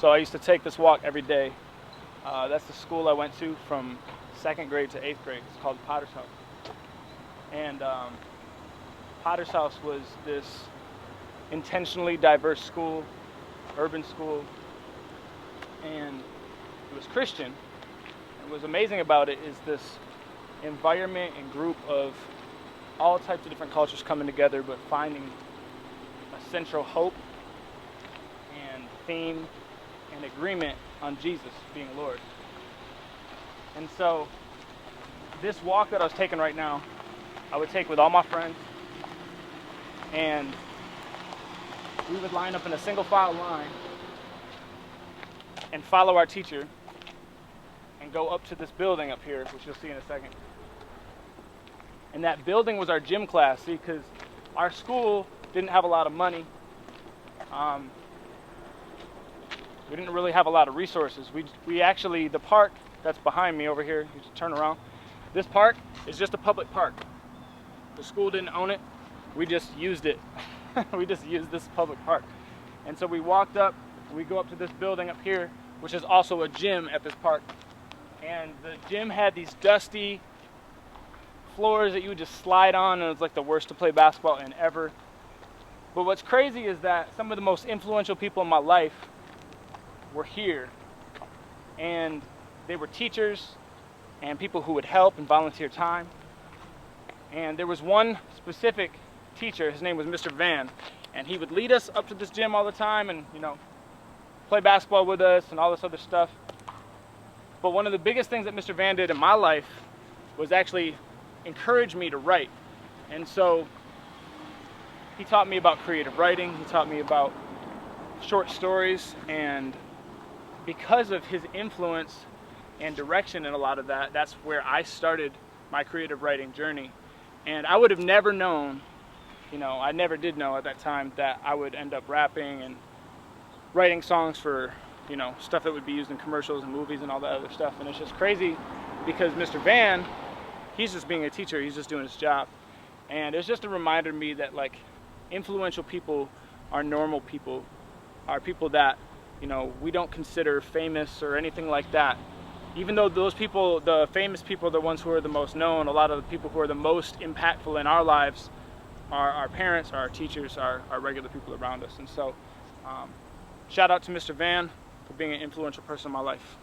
So I used to take this walk every day. That's the school I went to from 2nd grade to 8th grade. It's called Potter's House. And Potter's House was this intentionally diverse school, urban school, and it was Christian. And what was amazing about it is this environment and group of all types of different cultures coming together, but finding a central hope and theme and agreement on Jesus being Lord. And so this walk that I was taking right now, I would take with all my friends, and we would line up in a single file line and follow our teacher and go up to this building up here, which you'll see in a second. And that building was our gym class, see, because our school didn't have a lot of money. We didn't really have a lot of resources. We actually, the park that's behind me over here, you just turn around, this park is just a public park. The school didn't own it, we just used it. We just used this public park. And so we walked up, we go up to this building up here, which is also a gym at this park. And the gym had these dusty floors that you would just slide on, and it was like the worst to play basketball in ever. But what's crazy is that some of the most influential people in my life were here. And they were teachers and people who would help and volunteer time. And there was one specific teacher, his name was Mr. Van, and he would lead us up to this gym all the time and, play basketball with us and all this other stuff. But one of the biggest things that Mr. Van did in my life was actually encourage me to write. And so he taught me about creative writing, he taught me about short stories, and because of his influence and direction in a lot of that, that's where I started my creative writing journey. And I would have never known, I never did know at that time that I would end up rapping and writing songs for, stuff that would be used in commercials and movies and all that other stuff. And it's just crazy because Mr. Van, he's just being a teacher, he's just doing his job. And it's just a reminder to me that influential people are normal people, are people that, we don't consider famous or anything like that. Even though those people, the famous people, are the ones who are the most known, a lot of the people who are the most impactful in our lives are our parents, our teachers, our regular people around us. And so, shout out to Mr. Van for being an influential person in my life.